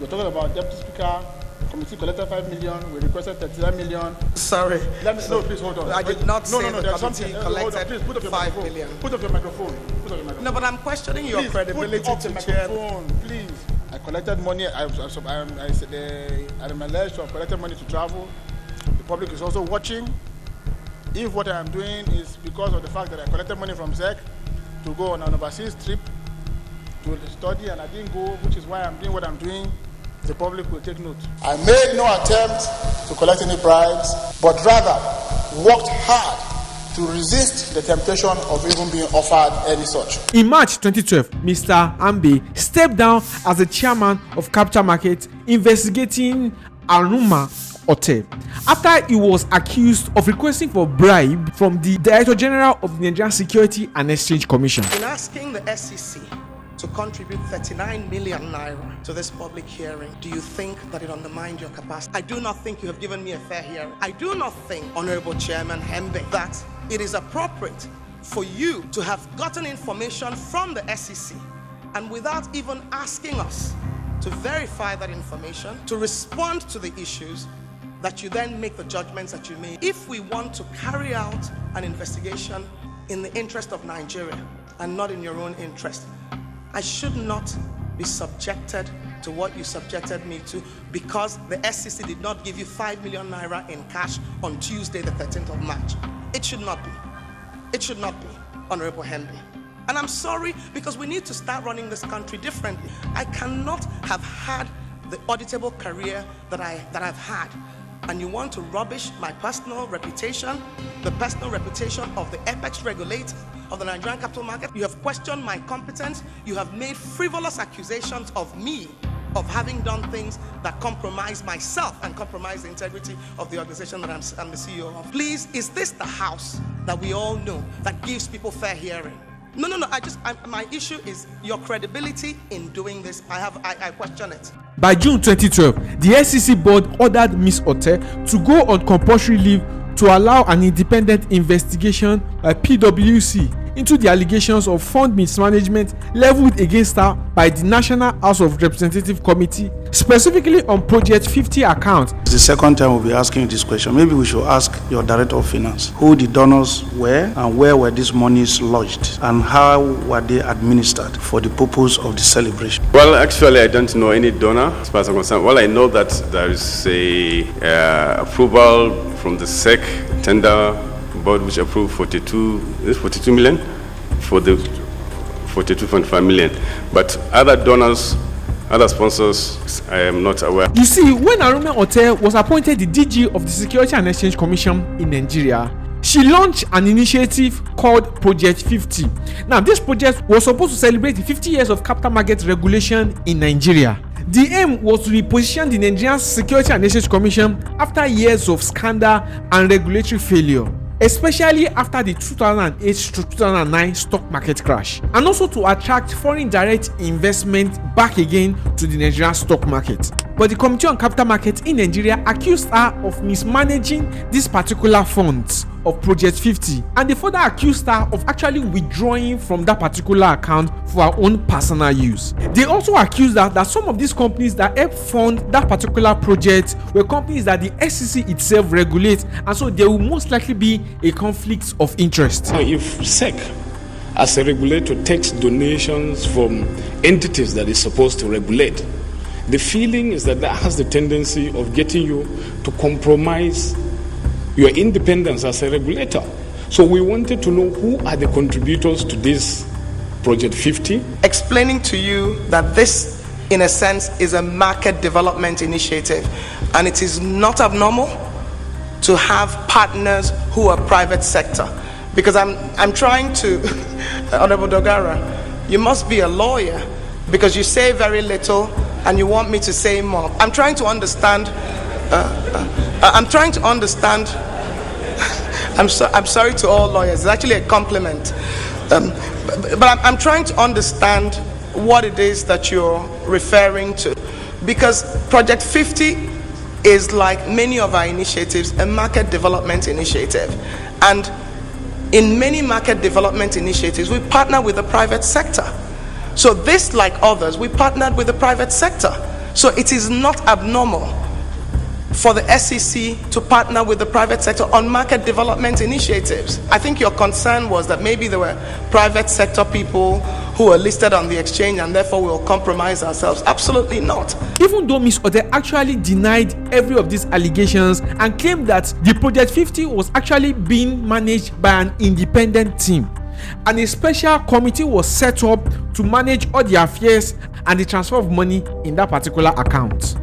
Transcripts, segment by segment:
You're talking about Deputy Speaker, committee collected 5 million, we requested 39 million. Sorry. No, please hold on. I did not say the there's committee collected please put up your 5 microphone. million. Put up your microphone. Put up your microphone. No, but I'm questioning your Please, credibility put up to the chair. microphone, please. I collected money. I'm alleged to have collected money to travel. The public is also watching. If what I am doing is because of the fact that I collected money from ZEC to go on an overseas trip to study and I didn't go, which is why I'm doing what I'm doing, the public will take note. I made no attempt to collect any bribes, but rather worked hard to resist the temptation of even being offered any such. In March 2012, Mr. Hembe stepped down as the chairman of Capital Market, investigating Arunma Oteh after he was accused of requesting for bribe from the Director General of the Nigerian Security and Exchange Commission. In asking the SEC to contribute 39 million naira to this public hearing, do you think that it undermined your capacity? I do not think you have given me a fair hearing. I do not think, Honorable Chairman Hembe, that it is appropriate for you to have gotten information from the SEC and without even asking us to verify that information, to respond to the issues, that you then make the judgments that you made. If we want to carry out an investigation in the interest of Nigeria and not in your own interest, I should not be subjected to what you subjected me to because the SEC did not give you 5 million naira in cash on Tuesday, the 13th of March. It should not be. It should not be, Honorable Hembe. And I'm sorry because we need to start running this country differently. I cannot have had the auditable career that I've had. And you want to rubbish my personal reputation, the personal reputation of the apex regulator of the Nigerian capital market. You have questioned my competence. You have made frivolous accusations of me of having done things that compromise myself and compromise the integrity of the organization that I'm the CEO of. Please, is this the house that we all know that gives people fair hearing? No. My issue is your credibility in doing this. I question it. By June 2012, the SEC board ordered Ms Oteh to go on compulsory leave to allow an independent investigation by PwC into the allegations of fund mismanagement leveled against her by the National House of Representatives Committee, specifically on Project 50 account. It's the second time we'll be asking you this question. Maybe we should ask your Director of Finance who the donors were and where were these monies lodged and how were they administered for the purpose of the celebration. Well, actually, I don't know any donor as far as I'm concerned. Well, I know that there is a approval from the SEC tender board which approved 42 million for the 42.5 million. But other donors, other sponsors, I am not aware. You see, when Arunma Oteh was appointed the DG of the Security and Exchange Commission in Nigeria, she launched an initiative called Project 50. Now, this project was supposed to celebrate the 50 years of capital market regulation in Nigeria. The aim was to reposition the Nigerian Security and Exchange Commission after years of scandal and regulatory failure, especially after the 2008-2009 stock market crash, and also to attract foreign direct investment back again to the Nigerian stock market. But the Committee on Capital Markets in Nigeria accused her of mismanaging these particular funds of Project 50, and they further accused her of actually withdrawing from that particular account for her own personal use. They also accused her that some of these companies that helped fund that particular project were companies that the SEC itself regulates, and so there will most likely be a conflict of interest. If SEC as a regulator takes donations from entities that is supposed to regulate, the feeling is that has the tendency of getting you to compromise your independence as a regulator. So we wanted to know who are the contributors to this Project 50. Explaining to you that this, in a sense, is a market development initiative, and it is not abnormal to have partners who are private sector. Because I'm trying to, Honorable Dogara, you must be a lawyer because you say very little and you want me to say more. I'm trying to understand. I'm sorry to all lawyers. It's actually a compliment. But I'm trying to understand what it is that you're referring to, because Project 50 is, like many of our initiatives, a market development initiative. And in many market development initiatives, we partner with the private sector. So this, like others, we partnered with the private sector. So it is not abnormal for the SEC to partner with the private sector on market development initiatives. I think your concern was that maybe there were private sector people who were listed on the exchange and therefore we'll compromise ourselves. Absolutely not. Even though Ms Oteh actually denied every of these allegations and claimed that the Project 50 was actually being managed by an independent team, and a special committee was set up to manage all the affairs and the transfer of money in that particular account.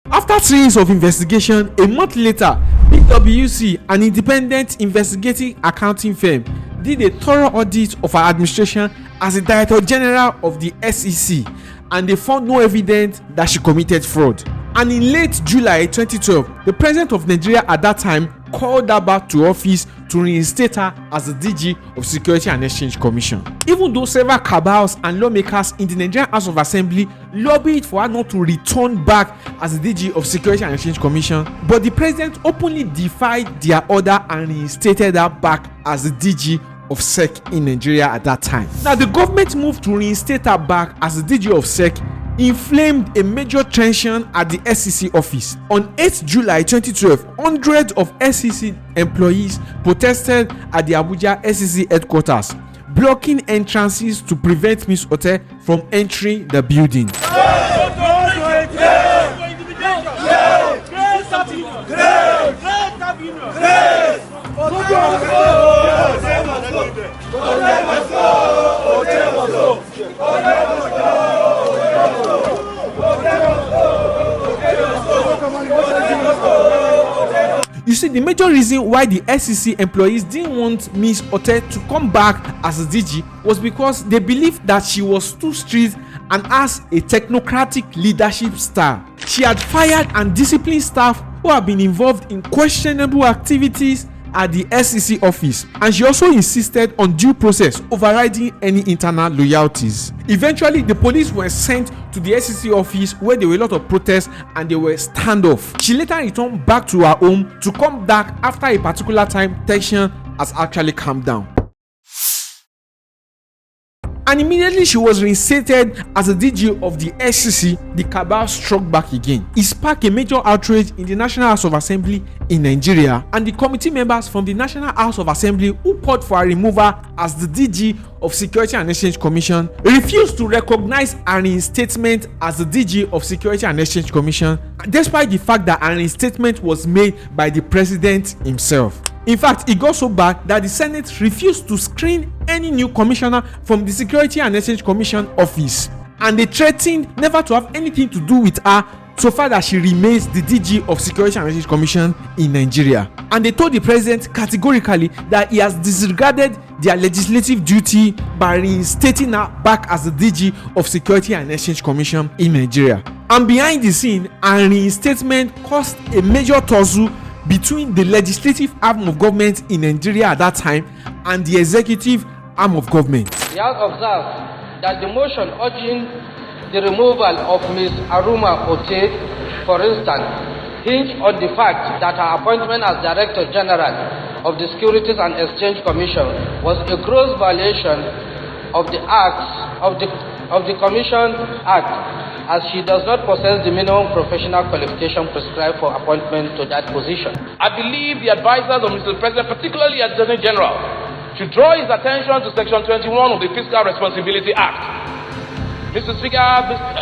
After 3 years of investigation, a month later, PwC, an independent investigating accounting firm, did a thorough audit of her administration as the Director General of the SEC, and they found no evidence that she committed fraud. And in late July 2012, the President of Nigeria at that time called her back to office to reinstate her as the DG of Security and Exchange Commission. Even though several cabals and lawmakers in the Nigerian House of Assembly lobbied for her not to return back as the DG of Security and Exchange Commission, but the President openly defied their order and reinstated her back as the DG of SEC in Nigeria at that time. Now, the government move to reinstate her back as the DG of SEC inflamed a major tension at the SEC office. On 8 July 2012, hundreds of SEC employees protested at the Abuja SEC headquarters, blocking entrances to prevent Ms Oteh from entering the building. You see, the major reason why the SEC employees didn't want Ms Oteh to come back as a DG was because they believed that she was too strict and has a technocratic leadership style. She had fired and disciplined staff who have been involved in questionable activities at the SEC office, and she also insisted on due process overriding any internal loyalties. Eventually, the police were sent to the SEC office where there were a lot of protests and there were standoff. She later returned back to her home to come back after a particular time tension has actually calmed down. And immediately she was reinstated as a DG of the SEC, the Cabal struck back again. It sparked a major outrage in the National House of Assembly in Nigeria, and the committee members from the National House of Assembly who called for her removal as the DG of Security and Exchange Commission refused to recognize her reinstatement as the DG of Security and Exchange Commission, despite the fact that her reinstatement was made by the President himself. In fact, it got so bad that the Senate refused to screen any new commissioner from the Security and Exchange Commission office, and they threatened never to have anything to do with her so far that she remains the DG of Security and Exchange Commission in Nigeria. And they told the President categorically that he has disregarded their legislative duty by reinstating her back as the DG of Security and Exchange Commission in Nigeria. And behind the scene, her reinstatement caused a major tussle between the legislative arm of government in Nigeria at that time and the executive arm of government. We have observed that the motion urging the removal of Ms Arunma Oteh, for instance, hinged on the fact that her appointment as Director General of the Securities and Exchange Commission was a gross violation of the Commission Act, as she does not possess the minimum professional qualification prescribed for appointment to that position. I believe the advisors of Mr. President, particularly the Attorney General, should draw his attention to Section 21 of the Fiscal Responsibility Act. Mr. Speaker,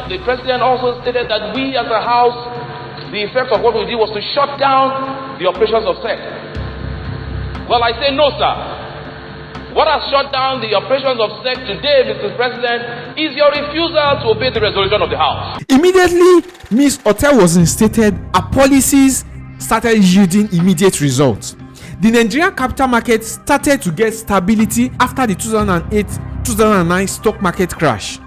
the President also stated that we as a House, the effect of what we did was to shut down the operations of SEC. Well, I say no, sir. What has shut down the operations of SEC today, Mr. President, is your refusal to obey the resolution of the House. Immediately, Ms Oteh was reinstated, her policies started yielding immediate results. The Nigerian capital market started to get stability after the 2008-2009 stock market crash,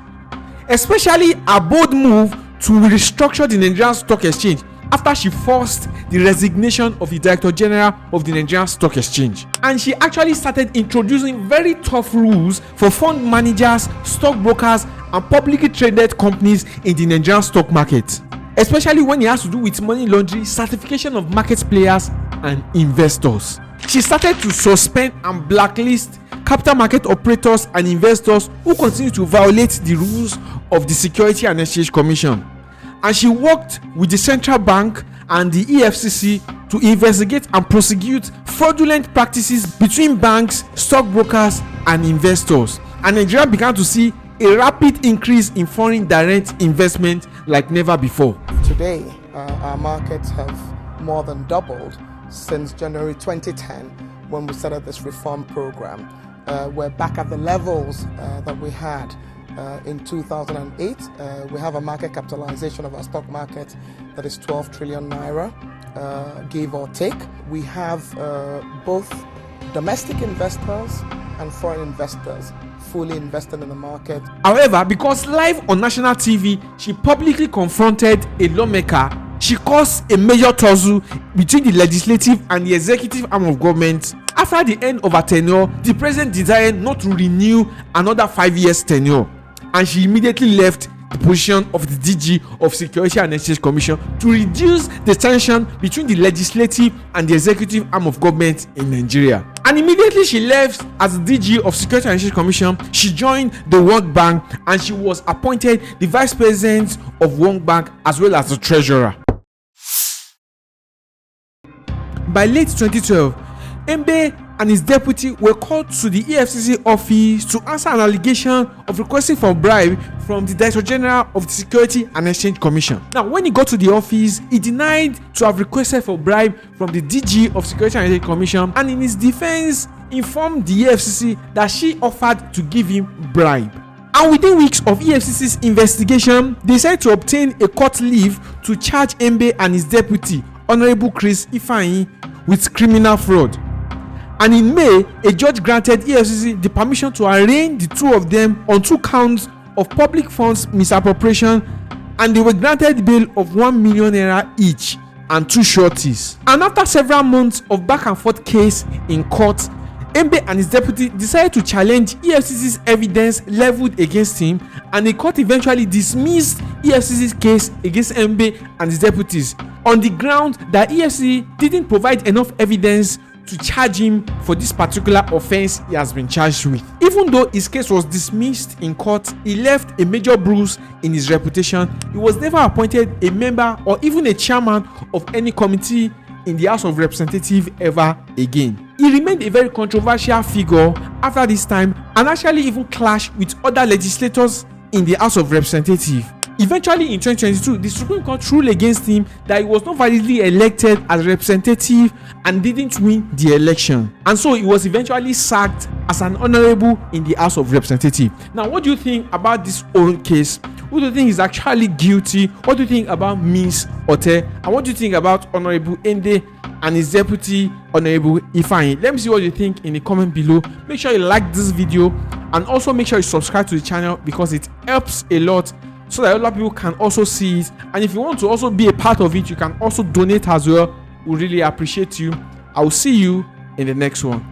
especially a bold move to restructure the Nigerian Stock Exchange after she forced the resignation of the Director General of the Nigerian Stock Exchange. And she actually started introducing very tough rules for fund managers, stockbrokers, and publicly traded companies in the Nigerian stock market, especially when it has to do with money laundering, certification of market players, and investors. she started to suspend and blacklist capital market operators and investors who continue to violate the rules of the Security and Exchange Commission. And she worked with the central bank and the EFCC to investigate and prosecute fraudulent practices between banks, stockbrokers, and investors. And Nigeria began to see a rapid increase in foreign direct investment like never before. Today, our markets have more than doubled since January 2010 when we started this reform program. We're back at the levels that we had in 2008. We have a market capitalization of our stock market that is 12 trillion naira, give or take. We have both domestic investors and foreign investors fully invested in the market. However, because live on national TV, she publicly confronted a lawmaker, she caused a major tussle between the legislative and the executive arm of government. After the end of her tenure, the president decided not to renew another 5 years tenure, and she immediately left the position of the DG of Security and Exchange Commission to reduce the tension between the legislative and the executive arm of government in Nigeria. And immediately she left as the DG of Security and Exchange Commission, she joined the World Bank and she was appointed the Vice President of World Bank as well as the Treasurer. By late 2012, Hembe and his deputy were called to the EFCC office to answer an allegation of requesting for bribe from the Director General of the Security and Exchange Commission. Now, when he got to the office, he denied to have requested for bribe from the DG of Security and Exchange Commission, and in his defense, informed the EFCC that she offered to give him bribe. And within weeks of EFCC's investigation, they decided to obtain a court leave to charge Hembe and his deputy, Honorable Chris Ifeanyi, with criminal fraud. And in May, a judge granted EFCC the permission to arraign the two of them on 2 counts of public funds misappropriation, and they were granted bail of 1 million naira each and 2 sureties. And after several months of back and forth case in court, Hembe and his deputy decided to challenge EFCC's evidence leveled against him, and the court eventually dismissed EFCC's case against Hembe and his deputies on the ground that EFCC didn't provide enough evidence to charge him for this particular offense he has been charged with. Even though his case was dismissed in court, he left a major bruise in his reputation. He was never appointed a member or even a chairman of any committee in the House of Representatives ever again. He remained a very controversial figure after this time and actually even clashed with other legislators in the House of Representatives. Eventually in 2022, the Supreme Court ruled against him that he was not validly elected as representative and didn't win the election. And so he was eventually sacked as an honorable in the House of Representatives. Now, what do you think about this whole case? Who do you think is actually guilty? What do you think about Ms Oteh? And what do you think about Honorable Hembe and his deputy, Honorable Ifeanyi? Let me see what you think in the comment below. Make sure you like this video and also make sure you subscribe to the channel because it helps a lot, so that other people can also see it. And if you want to also be a part of it, you can also donate as well. We really appreciate you. I will see you in the next one.